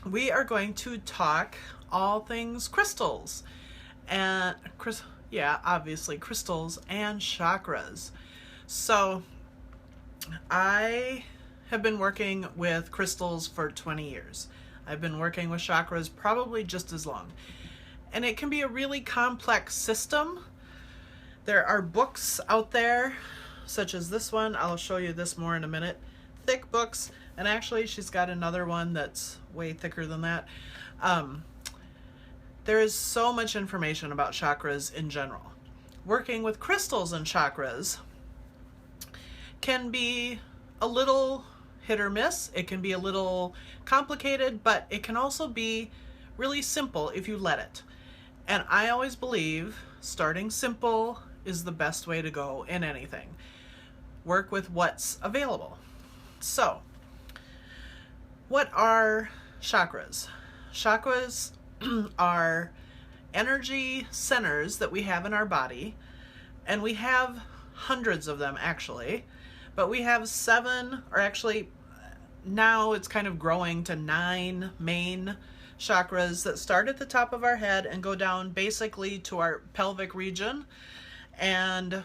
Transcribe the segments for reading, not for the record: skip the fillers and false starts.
we are going to talk all things crystals and obviously crystals and chakras. So I have been working with crystals for 20 years. I've been working with chakras probably just as long. And it can be a really complex system. There are books out there, such as this one. I'll show you this more in a minute. Thick books. And actually, she's got another one that's way thicker than that. There is so much information about chakras in general. Working with crystals and chakras can be a little hit or miss. It can be a little complicated, but it can also be really simple if you let it. And I always believe starting simple is the best way to go in anything. Work with what's available. So, what are chakras? Chakras are energy centers that we have in our body, and we have hundreds of them actually, but we have 7, or actually now it's kind of growing to 9 main chakras that start at the top of our head and go down basically to our pelvic region and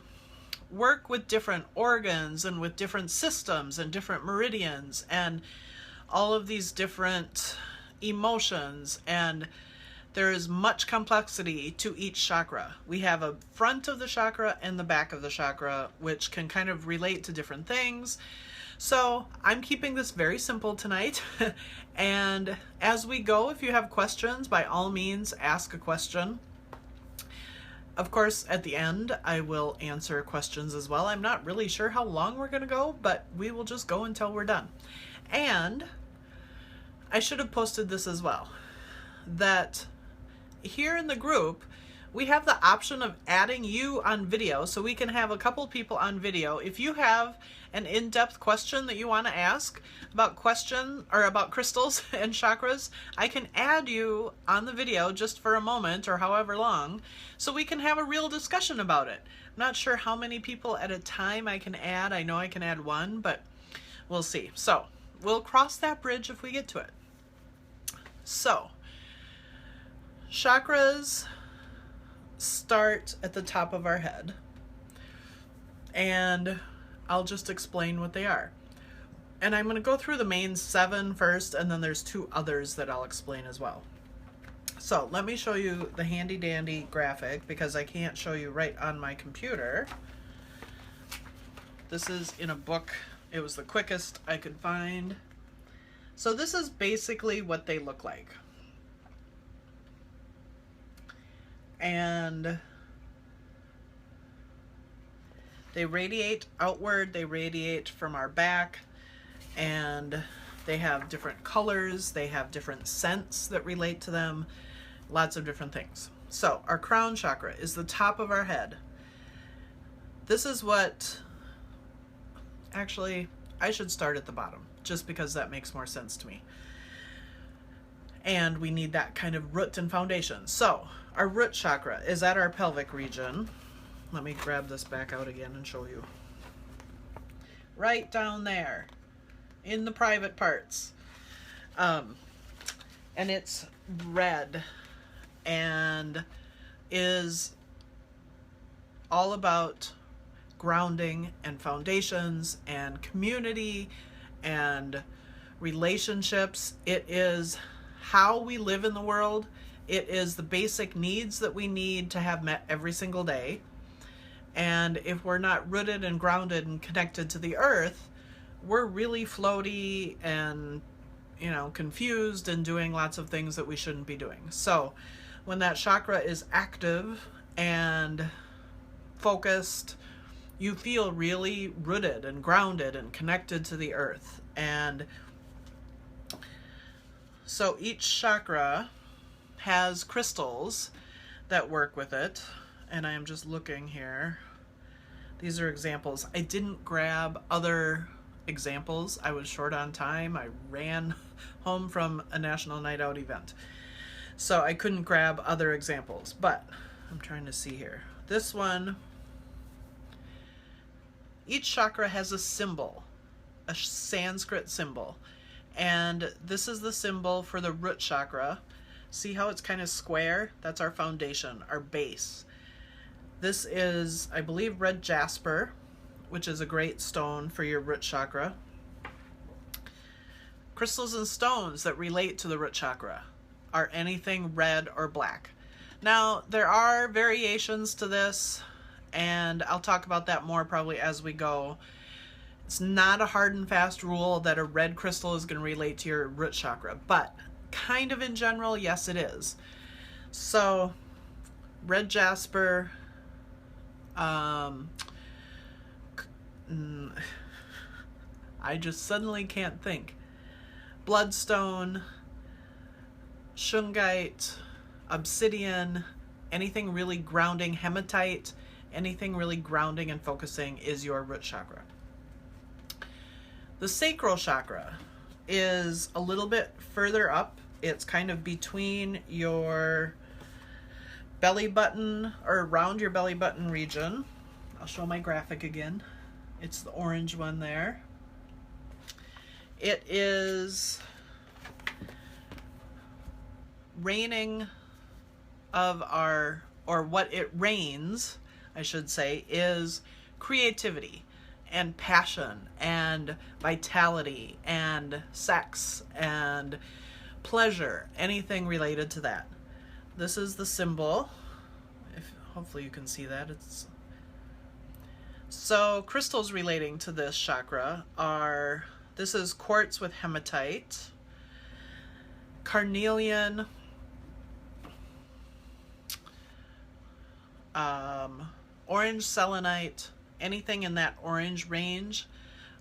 work with different organs and with different systems and different meridians and all of these different emotions, and there is much complexity to each chakra. We have a front of the chakra and the back of the chakra, which can kind of relate to different things. So I'm keeping this very simple tonight. And as we go, if you have questions, by all means, ask a question. Of course, at the end, I will answer questions as well. I'm not really sure how long we're going to go, but we will just go until we're done. And I should have posted this as well, that here in the group, we have the option of adding you on video, so we can have a couple people on video. If you have an in-depth question that you want to ask about about crystals and chakras, I can add you on the video just for a moment or however long, so we can have a real discussion about it. I'm not sure how many people at a time I can add. I know I can add 1, but we'll see. So we'll cross that bridge if we get to it. So, chakras start at the top of our head, and I'll just explain what they are. And I'm going to go through the main 7 first, and then there's 2 others that I'll explain as well. So let me show you the handy dandy graphic, because I can't show you right on my computer. This is in a book. It was the quickest I could find. So this is basically what they look like. And they radiate outward, they radiate from our back, and they have different colors, they have different scents that relate to them, lots of different things. So our crown chakra is the top of our head. This is what, actually, I should start at the bottom, just because that makes more sense to me. And we need that kind of root and foundation. So our root chakra is at our pelvic region. Let me grab this back out again and show you. Right down there in the private parts. And it's red and is all about grounding and foundations and community and relationships. It is how we live in the world. It is the basic needs that we need to have met every single day. And if we're not rooted and grounded and connected to the earth, we're really floaty and, confused and doing lots of things that we shouldn't be doing. So when that chakra is active and focused, you feel really rooted and grounded and connected to the earth. And so each chakra has crystals that work with it. And I am just looking here. These are examples. I didn't grab other examples. I was short on time. I ran home from a National Night Out event, so I couldn't grab other examples, but I'm trying to see here. This one, each chakra has a symbol, a Sanskrit symbol, And this is the symbol for the root chakra. See how it's kind of square? That's our foundation, our base. This is, I believe, red jasper, which is a great stone for your root chakra. Crystals and stones that relate to the root chakra are anything red or black. Now, there are variations to this, and I'll talk about that more probably as we go. It's not a hard and fast rule that a red crystal is going to relate to your root chakra, but kind of in general, yes, it is. So, red jasper, I just suddenly can't think. Bloodstone, shungite, obsidian, anything really grounding, hematite, anything really grounding and focusing is your root chakra. The sacral chakra is a little bit further up. It's kind of between your belly button, or around your belly button region. I'll show my graphic again. It's the orange one there. It is reigning of our, or what it reigns, I should say, is creativity and passion and vitality and sex and pleasure, anything related to that. This is the symbol. Hopefully you can see that. So crystals relating to this chakra are, this is quartz with hematite, carnelian, orange selenite, anything in that orange range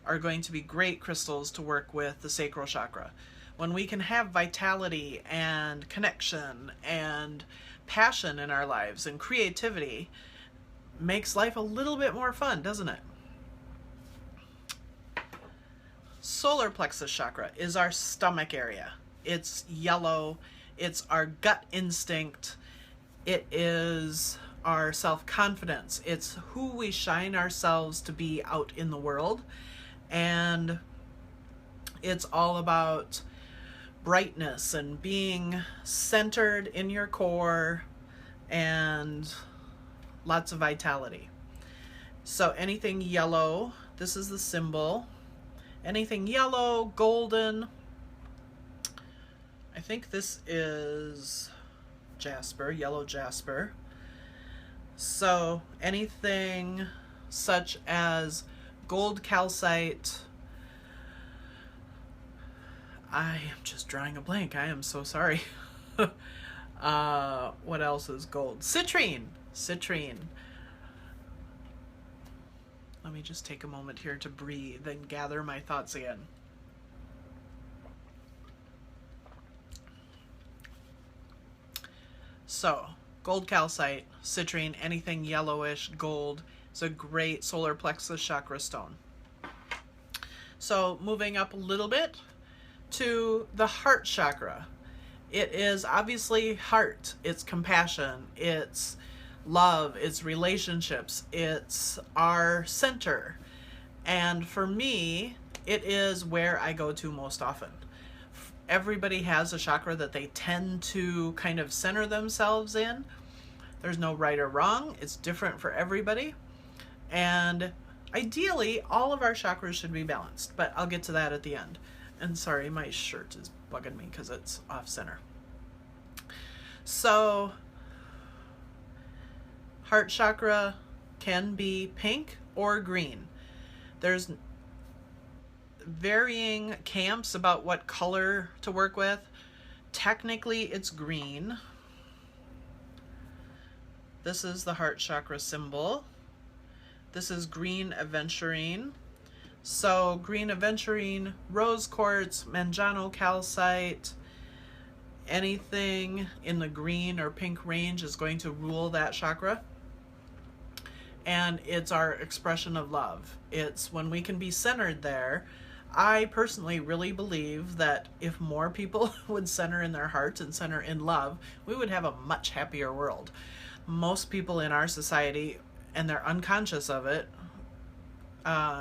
are going to be great crystals to work with the sacral chakra. When we can have vitality and connection and passion in our lives, and creativity makes life a little bit more fun, doesn't it? Solar plexus chakra is our stomach area. It's yellow. It's our gut instinct. It is our self-confidence. It's who we shine ourselves to be out in the world. And it's all about brightness and being centered in your core and lots of vitality. So anything yellow, this is the symbol. Anything yellow, golden. I think this is jasper, yellow jasper. So anything such as gold calcite. I am just drawing a blank. I am so sorry. What else is gold? Citrine. Citrine. Let me just take a moment here to breathe and gather my thoughts again. So, gold calcite, citrine, anything yellowish, gold is a great solar plexus chakra stone. So, moving up a little bit to the heart chakra. It is obviously heart, it's compassion, it's love, it's relationships, it's our center. And for me, it is where I go to most often. Everybody has a chakra that they tend to kind of center themselves in. There's no right or wrong. It's different for everybody. And ideally, all of our chakras should be balanced, but I'll get to that at the end. And sorry, my shirt is bugging me because it's off center. So, heart chakra can be pink or green. There's varying camps about what color to work with. Technically, it's green. This is the heart chakra symbol. This is green aventurine. So green aventurine, rose quartz, manjano calcite, anything in the green or pink range is going to rule that chakra. And it's our expression of love. It's when we can be centered there. I personally really believe that if more people would center in their hearts and center in love, we would have a much happier world. Most people in our society, and they're unconscious of it,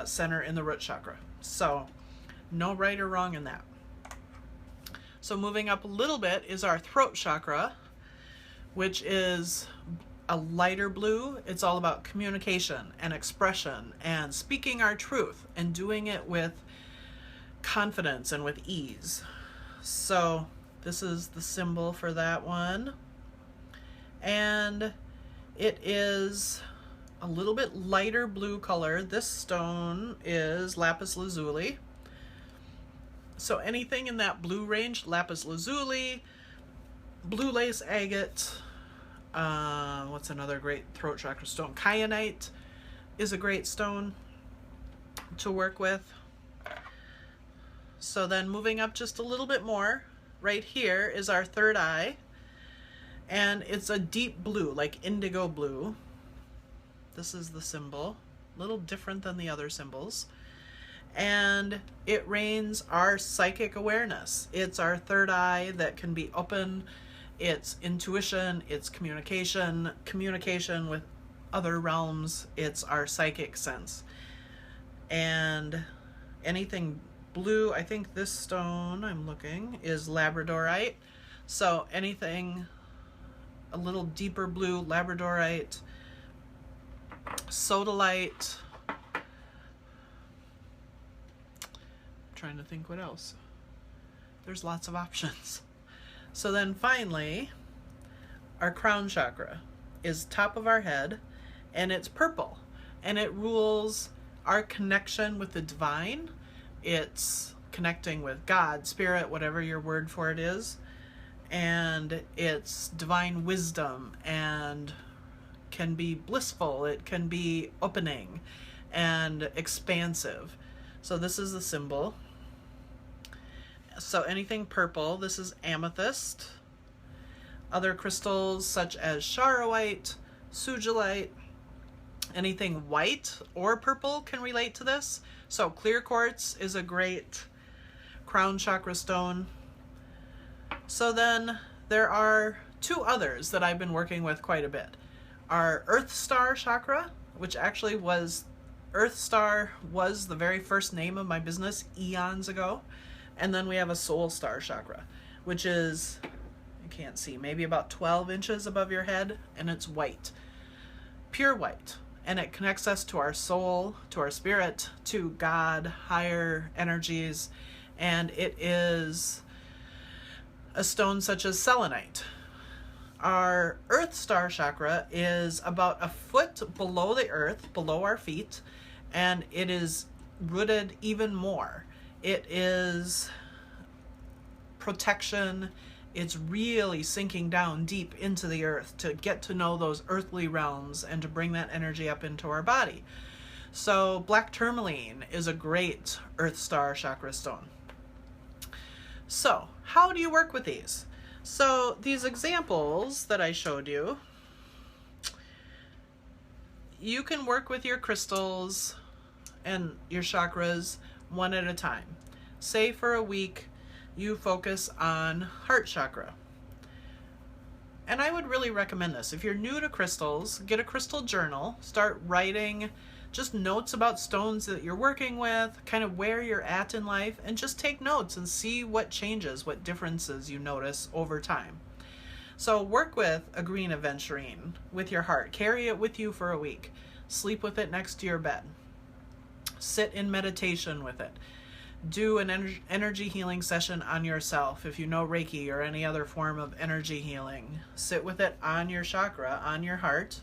center in the root chakra. So, no right or wrong in that. So moving up a little bit is our throat chakra, which is a lighter blue. It's all about communication and expression and speaking our truth and doing it with confidence and with ease. So this is the symbol for that one. And it is a little bit lighter blue color. This stone is lapis lazuli. So anything in that blue range, lapis lazuli, blue lace agate, what's another great throat chakra stone? Kyanite is a great stone to work with. So then moving up just a little bit more, right here is our third eye. And it's a deep blue, like indigo blue. This is the symbol, a little different than the other symbols. And it reigns our psychic awareness. It's our third eye that can be open. It's intuition, it's communication, communication with other realms. It's our psychic sense. And anything blue, I think this stone I'm looking is Labradorite. So anything a little deeper blue, Labradorite, sodalite. Trying to think what else. There's lots of options. So then finally, our crown chakra is top of our head, and it's purple, and it rules our connection with the divine. It's connecting with God, spirit, whatever your word for it is, and it's divine wisdom and can be blissful. It can be opening and expansive. So this is the symbol. So anything purple, this is amethyst. Other crystals such as charoite, sugilite, anything white or purple can relate to this. So clear quartz is a great crown chakra stone. So then there are two others that I've been working with quite a bit. Our Earth Star chakra, which actually was, Earth Star was the very first name of my business eons ago. And then we have a Soul Star chakra, which is, you can't see, maybe about 12 inches above your head, and it's white, pure white. And it connects us to our soul, to our spirit, to God, higher energies. And it is a stone such as selenite. Our Earth Star chakra is about a foot below the earth, below our feet, and it is rooted even more. It is protection. It's really sinking down deep into the earth to get to know those earthly realms and to bring that energy up into our body. So black tourmaline is a great Earth Star chakra stone. So how do you work with these? So these examples that I showed you, you can work with your crystals and your chakras one at a time. Say for a week you focus on heart chakra. And I would really recommend this. If you're new to crystals, get a crystal journal, start writing just notes about stones that you're working with, kind of where you're at in life, and just take notes and see what changes, what differences you notice over time. So work with a green aventurine with your heart. Carry it with you for a week. Sleep with it next to your bed. Sit in meditation with it. Do an energy healing session on yourself. If you know Reiki or any other form of energy healing, sit with it on your chakra, on your heart,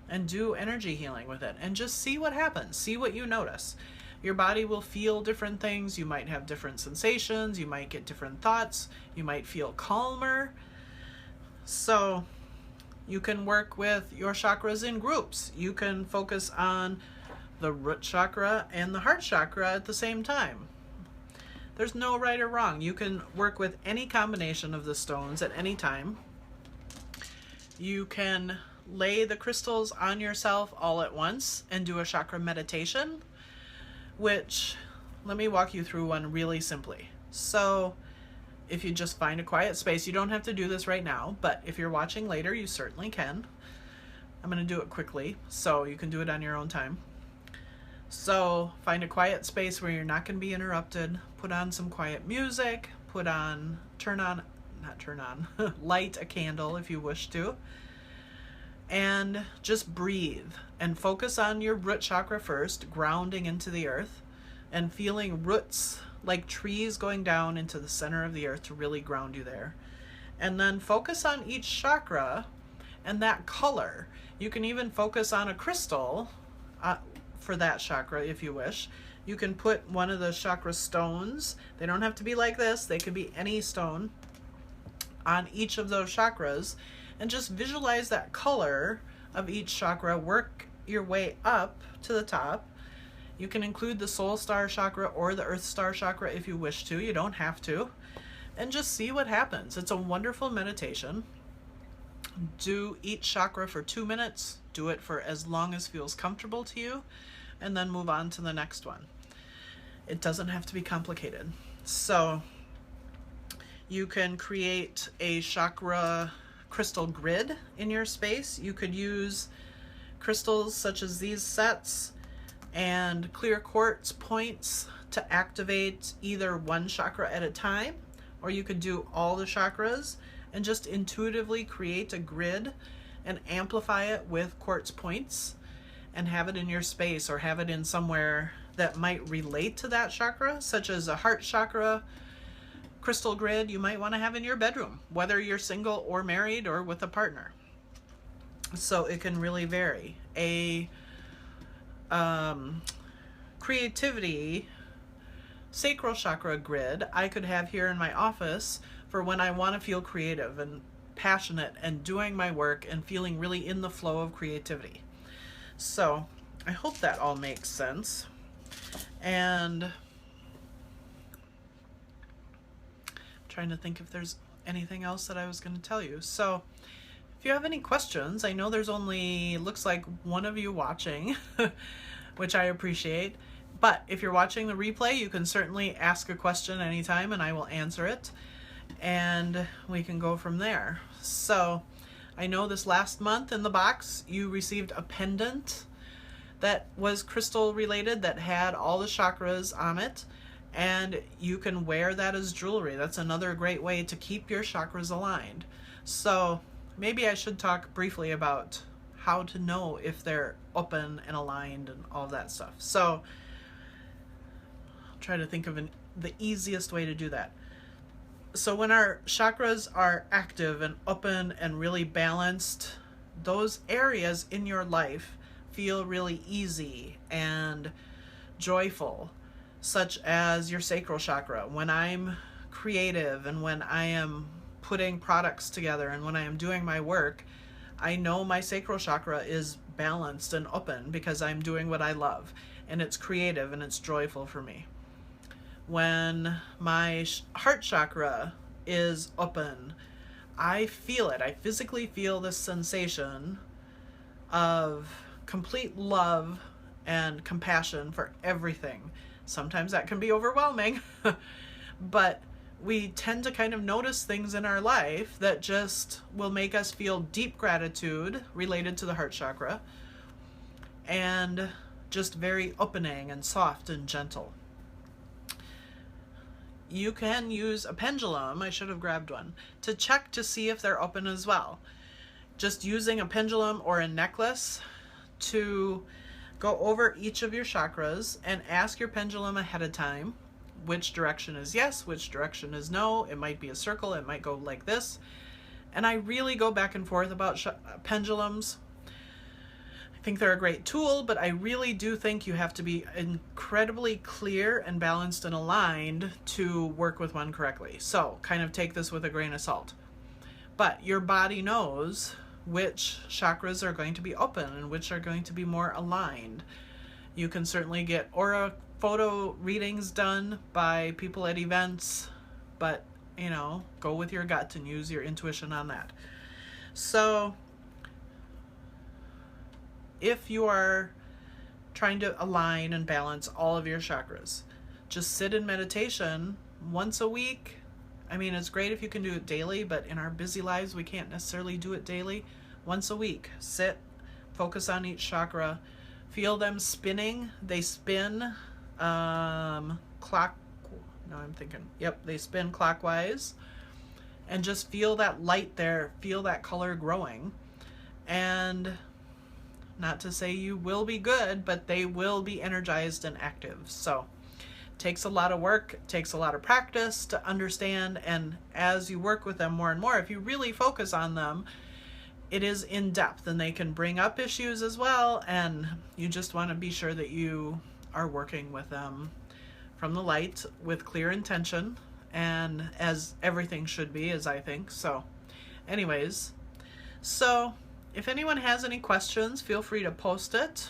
and do energy healing with it. And just see what happens. See what you notice. Your body will feel different things. You might have different sensations. You might get different thoughts. You might feel calmer. So you can work with your chakras in groups. You can focus on the root chakra and the heart chakra at the same time. There's no right or wrong. You can work with any combination of the stones at any time. You can lay the crystals on yourself all at once and do a chakra meditation, which, let me walk you through one really simply. So if you just find a quiet space, you don't have to do this right now, but if you're watching later, you certainly can. I'm going to do it quickly, so you can do it on your own time. So find a quiet space where you're not going to be interrupted. Put on some quiet music. light a candle if you wish to, and just breathe and focus on your root chakra first, grounding into the earth and feeling roots like trees going down into the center of the earth to really ground you there. And then focus on each chakra and that color. You can even focus on a crystal for that chakra if you wish. You can put one of the chakra stones, they don't have to be like this, they could be any stone, on each of those chakras, and just visualize that color of each chakra. Work your way up to the top. You can include the soul star chakra or the earth star chakra if you wish to. You don't have to. And just see what happens. It's a wonderful meditation. Do each chakra for 2 minutes. Do it for as long as feels comfortable to you, and then move on to the next one. It doesn't have to be complicated. So you can create a chakra crystal grid in your space. You could use crystals such as these sets and clear quartz points to activate either one chakra at a time, or you could do all the chakras and just intuitively create a grid and amplify it with quartz points and have it in your space, or have it in somewhere that might relate to that chakra, such as a heart chakra crystal grid you might want to have in your bedroom, whether you're single or married or with a partner. So it can really vary. A creativity sacral chakra grid I could have here in my office for when I want to feel creative and passionate and doing my work and feeling really in the flow of creativity. So I hope that all makes sense. And trying to think if there's anything else that I was going to tell you. So if you have any questions, I know there's only, looks like one of you watching, which I appreciate. But if you're watching the replay, you can certainly ask a question anytime and I will answer it. And we can go from there. So I know this last month in the box, you received a pendant that was crystal related that had all the chakras on it. And you can wear that as jewelry. That's another great way to keep your chakras aligned. So maybe I should talk briefly about how to know if they're open and aligned and all that stuff. So I'll try to think of the easiest way to do that. So when our chakras are active and open and really balanced, those areas in your life feel really easy and joyful, such as your sacral chakra. When I'm creative and when I am putting products together and when I am doing my work, I know my sacral chakra is balanced and open because I'm doing what I love, and it's creative and it's joyful for me. When my heart chakra is open, I feel it. I physically feel this sensation of complete love and compassion for everything. Sometimes that can be overwhelming, but we tend to kind of notice things in our life that just will make us feel deep gratitude related to the heart chakra, and just very opening and soft and gentle. You can use a pendulum, I should have grabbed one, to check to see if they're open as well. Just using a pendulum or a necklace to go over each of your chakras and ask your pendulum ahead of time which direction is yes, which direction is no. It might be a circle, it might go like this. And I really go back and forth about pendulums. I think they're a great tool, but I really do think you have to be incredibly clear and balanced and aligned to work with one correctly. So kind of take this with a grain of salt. But your body knows which chakras are going to be open and which are going to be more aligned. You can certainly get aura photo readings done by people at events, but you know, go with your gut and use your intuition on that. So if you are trying to align and balance all of your chakras, just sit in meditation once a week. I mean, it's great if you can do it daily, but in our busy lives, we can't necessarily do it daily. Once a week, sit, focus on each chakra, feel them spinning. They spin Now I'm thinking, yep, they spin clockwise. And just feel that light there, feel that color growing. And not to say you will be good, but they will be energized and active. So it takes a lot of work, it takes a lot of practice to understand. And as you work with them more and more, if you really focus on them, it is in depth and they can bring up issues as well. And you just want to be sure that you are working with them from the light with clear intention, and as everything should be, as I think. So anyways, so if anyone has any questions, feel free to post it.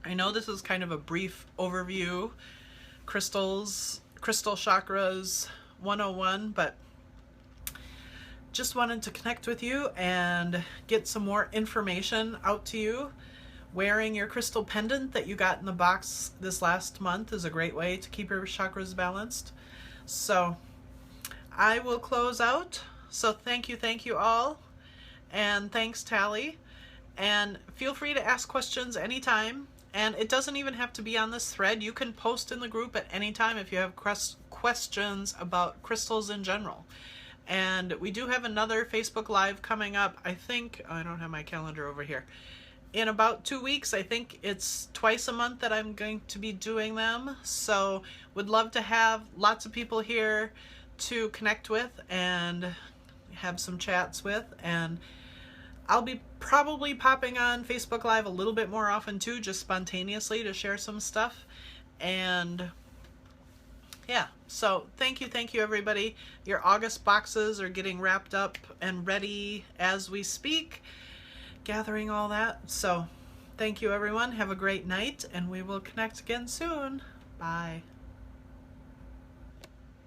I know this is kind of a brief overview, crystal chakras 101, but just wanted to connect with you and get some more information out to you. Wearing your crystal pendant that you got in the box this last month is a great way to keep your chakras balanced. So I will close out. So thank you all. And thanks, Tally. And feel free to ask questions anytime. And it doesn't even have to be on this thread. You can post in the group at any time if you have questions about crystals in general. And we do have another Facebook Live coming up. I think, I don't have my calendar over here. In about 2 weeks. I think it's twice a month that I'm going to be doing them. So would love to have lots of people here to connect with and have some chats with. And I'll be probably popping on Facebook Live a little bit more often too, just spontaneously to share some stuff. And yeah, so thank you everybody. Your August boxes are getting wrapped up and ready as we speak, gathering all that. So thank you everyone. Have a great night and we will connect again soon. Bye.